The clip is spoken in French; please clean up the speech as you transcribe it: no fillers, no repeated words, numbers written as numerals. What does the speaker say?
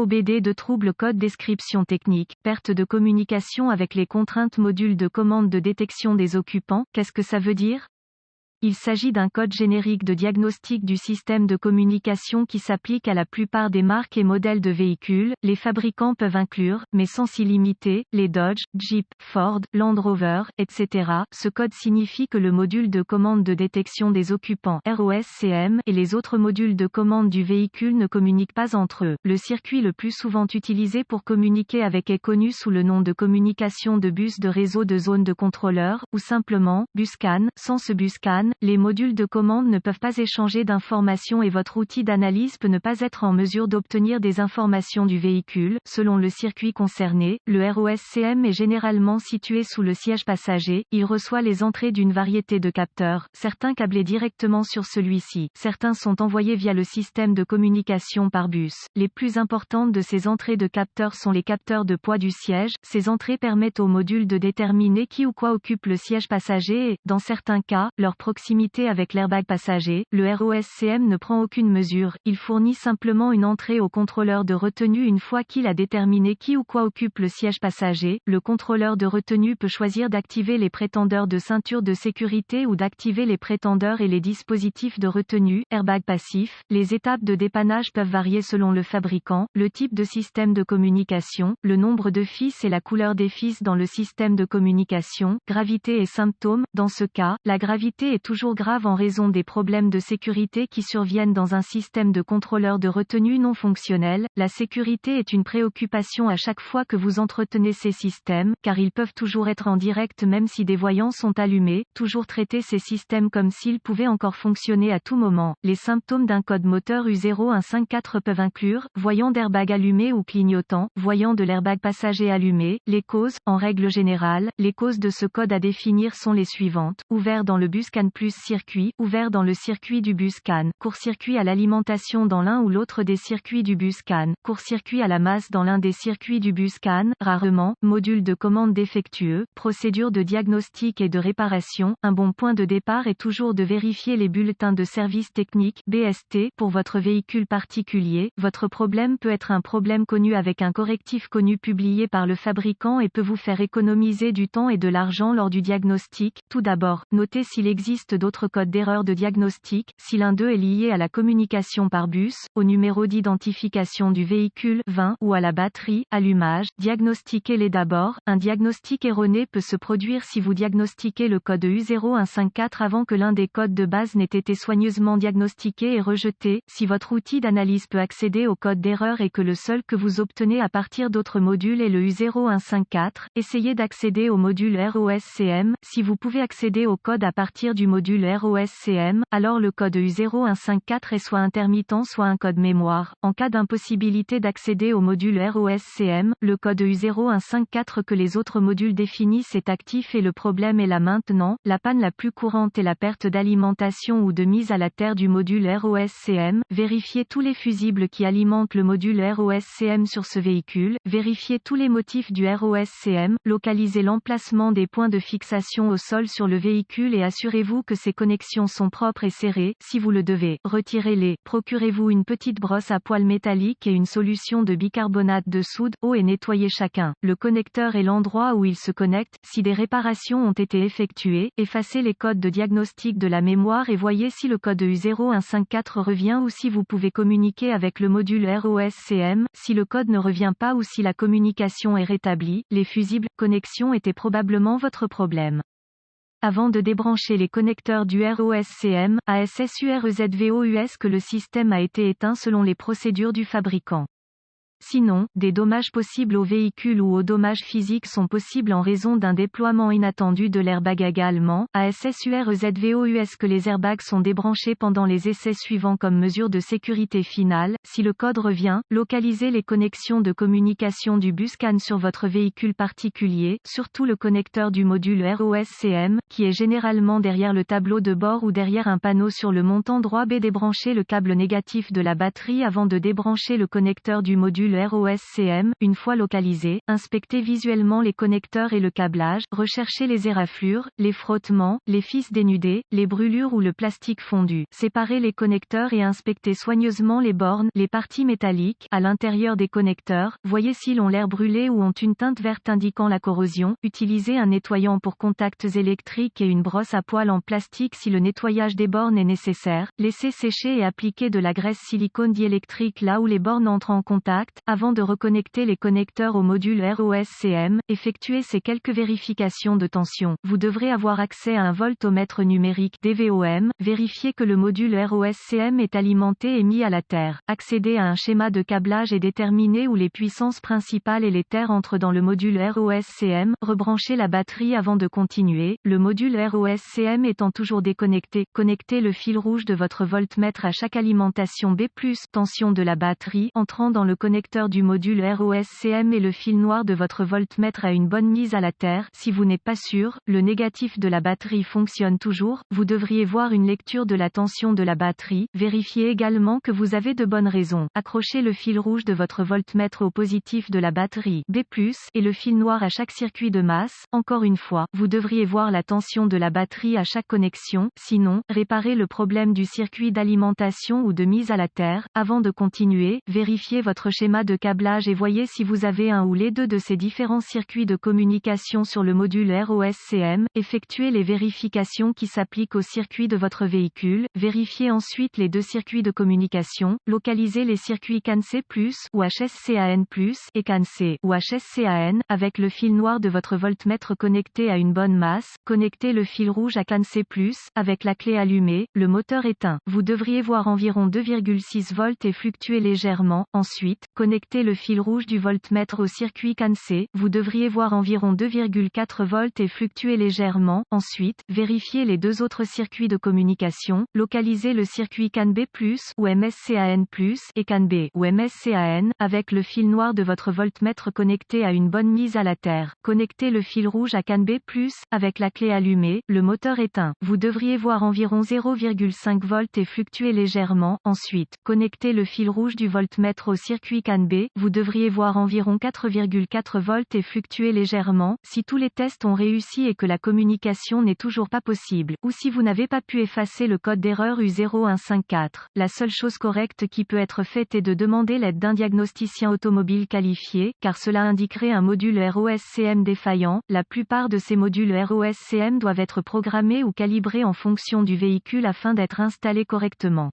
OBD de trouble code description technique, perte de communication avec les contraintes module de commande de détection des occupants, qu'est-ce que ça veut dire? Il s'agit d'un code générique de diagnostic du système de communication qui s'applique à la plupart des marques et modèles de véhicules. Les fabricants peuvent inclure, mais sans s'y limiter, les Dodge, Jeep, Ford, Land Rover, etc. Ce code signifie que le module de commande de détection des occupants ROSCM et les autres modules de commande du véhicule ne communiquent pas entre eux. Le circuit le plus souvent utilisé pour communiquer avec est connu sous le nom de communication de bus de réseau de zone de contrôleur, ou simplement BusCAN. Sans ce BusCAN, les modules de commande ne peuvent pas échanger d'informations et votre outil d'analyse peut ne pas être en mesure d'obtenir des informations du véhicule. Selon le circuit concerné, le ROSCM est généralement situé sous le siège passager. Il reçoit les entrées d'une variété de capteurs, certains câblés directement sur celui-ci. Certains sont envoyés via le système de communication par bus. Les plus importantes de ces entrées de capteurs sont les capteurs de poids du siège. Ces entrées permettent au module de déterminer qui ou quoi occupe le siège passager et, dans certains cas, leur proximité avec l'airbag passager. Le ROSCM ne prend aucune mesure, il fournit simplement une entrée au contrôleur de retenue une fois qu'il a déterminé qui ou quoi occupe le siège passager. Le contrôleur de retenue peut choisir d'activer les prétendeurs de ceinture de sécurité ou d'activer les prétendeurs et les dispositifs de retenue, airbag passif. Les étapes de dépannage peuvent varier selon le fabricant, le type de système de communication, le nombre de fils et la couleur des fils dans le système de communication, gravité et symptômes. Dans ce cas, la gravité est toujours grave en raison des problèmes de sécurité qui surviennent dans un système de contrôleur de retenue non fonctionnel. La sécurité est une préoccupation à chaque fois que vous entretenez ces systèmes, car ils peuvent toujours être en direct même si des voyants sont allumés. Toujours traiter ces systèmes comme s'ils pouvaient encore fonctionner à tout moment. Les symptômes d'un code moteur U0154 peuvent inclure voyant d'airbag allumé ou clignotant, voyant de l'airbag passager allumé. Les causes, en règle générale, les causes de ce code à définir sont les suivantes: ouvert dans le BusCAN plus circuit, ouvert dans le circuit du BusCAN, court-circuit à l'alimentation dans l'un ou l'autre des circuits du BusCAN, court-circuit à la masse dans l'un des circuits du BusCAN, rarement, module de commande défectueux, procédure de diagnostic et de réparation. Un bon point de départ est toujours de vérifier les bulletins de service technique, BST, pour votre véhicule particulier. Votre problème peut être un problème connu avec un correctif connu publié par le fabricant et peut vous faire économiser du temps et de l'argent lors du diagnostic. Tout d'abord, notez s'il existe d'autres codes d'erreur de diagnostic, si l'un d'eux est lié à la communication par bus, au numéro d'identification du véhicule 20 ou à la batterie, allumage. Diagnostiquez-les d'abord. Un diagnostic erroné peut se produire si vous diagnostiquez le code U0154 avant que l'un des codes de base n'ait été soigneusement diagnostiqué et rejeté. Si votre outil d'analyse peut accéder au code d'erreur et que le seul que vous obtenez à partir d'autres modules est le U0154, essayez d'accéder au module ROSCM. Si vous pouvez accéder au code à partir du module ROSCM, alors le code U0154 est soit intermittent soit un code mémoire. En cas d'impossibilité d'accéder au module ROSCM, le code U0154 que les autres modules définissent est actif et le problème est là maintenant. La panne la plus courante est la perte d'alimentation ou de mise à la terre du module ROSCM. Vérifiez tous les fusibles qui alimentent le module ROSCM sur ce véhicule. Vérifiez tous les motifs du ROSCM. Localisez l'emplacement des points de fixation au sol sur le véhicule et assurez-vous que ces connexions sont propres et serrées. Si vous le devez, retirez-les. Procurez-vous une petite brosse à poils métallique et une solution de bicarbonate de soude, eau et nettoyez chacun. Le connecteur et l'endroit où il se connecte. Si des réparations ont été effectuées, effacez les codes de diagnostic de la mémoire et voyez si le code U0154 revient ou si vous pouvez communiquer avec le module ROSCM. Si le code ne revient pas ou si la communication est rétablie, les fusibles connexions étaient probablement votre problème. Avant de débrancher les connecteurs du ROSCM, ASSUREZVOUS que le système a été éteint selon les procédures du fabricant. Sinon, des dommages possibles au véhicule ou aux dommages physiques sont possibles en raison d'un déploiement inattendu de l'airbag également. ASSUREZVOUS que les airbags sont débranchés pendant les essais suivants comme mesure de sécurité finale. Si le code revient, localisez les connexions de communication du BusCAN sur votre véhicule particulier, surtout le connecteur du module ROSCM, qui est généralement derrière le tableau de bord ou derrière un panneau sur le montant droit B. Débranchez le câble négatif de la batterie avant de débrancher le connecteur du module module ROSCM, une fois localisé, inspectez visuellement les connecteurs et le câblage, recherchez les éraflures, les frottements, les fils dénudés, les brûlures ou le plastique fondu. Séparez les connecteurs et inspectez soigneusement les bornes, les parties métalliques, à l'intérieur des connecteurs, voyez s'ils ont l'air brûlés ou ont une teinte verte indiquant la corrosion, utilisez un nettoyant pour contacts électriques et une brosse à poils en plastique si le nettoyage des bornes est nécessaire, laissez sécher et appliquez de la graisse silicone diélectrique là où les bornes entrent en contact, avant de reconnecter les connecteurs au module ROSCM, effectuez ces quelques vérifications de tension. Vous devrez avoir accès à un voltomètre numérique DVOM, vérifiez que le module ROSCM est alimenté et mis à la terre. Accédez à un schéma de câblage et déterminez où les puissances principales et les terres entrent dans le module ROSCM, rebranchez la batterie avant de continuer, le module ROSCM étant toujours déconnecté, connectez le fil rouge de votre voltmètre à chaque alimentation B+, tension de la batterie, entrant dans le connecteur du module ROSCM et le fil noir de votre voltmètre à une bonne mise à la terre. Si vous n'êtes pas sûr, le négatif de la batterie fonctionne toujours, vous devriez voir une lecture de la tension de la batterie, vérifiez également que vous avez de bonnes raisons. Accrochez le fil rouge de votre voltmètre au positif de la batterie B+, et le fil noir à chaque circuit de masse. Encore une fois, vous devriez voir la tension de la batterie à chaque connexion, sinon, réparez le problème du circuit d'alimentation ou de mise à la terre. Avant de continuer, vérifiez votre schéma de câblage et voyez si vous avez un ou les deux de ces différents circuits de communication sur le module ROSCM. Effectuez les vérifications qui s'appliquent au circuit de votre véhicule. Vérifiez ensuite les deux circuits de communication. Localisez les circuits CAN-C+, ou HSCAN+, et CAN-C, ou HSCAN, avec le fil noir de votre voltmètre connecté à une bonne masse. Connectez le fil rouge à CAN-C+, avec la clé allumée, le moteur éteint. Vous devriez voir environ 2,6 volts et fluctuer légèrement. Ensuite, connectez le fil rouge du voltmètre au circuit CAN-C. Vous devriez voir environ 2,4 volts et fluctuer légèrement. Ensuite, vérifiez les deux autres circuits de communication. Localisez le circuit CAN-B+, ou MSCAN+, et CAN-B, ou MSCAN, avec le fil noir de votre voltmètre connecté à une bonne mise à la terre. Connectez le fil rouge à CAN-B+, avec la clé allumée, le moteur éteint. Vous devriez voir environ 0,5 volts et fluctuer légèrement. Ensuite, connectez le fil rouge du voltmètre au circuit CAN-B. Vous devriez voir environ 4,4 volts et fluctuer légèrement. Si tous les tests ont réussi et que la communication n'est toujours pas possible, ou si vous n'avez pas pu effacer le code d'erreur U0154, la seule chose correcte qui peut être faite est de demander l'aide d'un diagnosticien automobile qualifié, car cela indiquerait un module ROSCM défaillant. La plupart de ces modules ROSCM doivent être programmés ou calibrés en fonction du véhicule afin d'être installés correctement.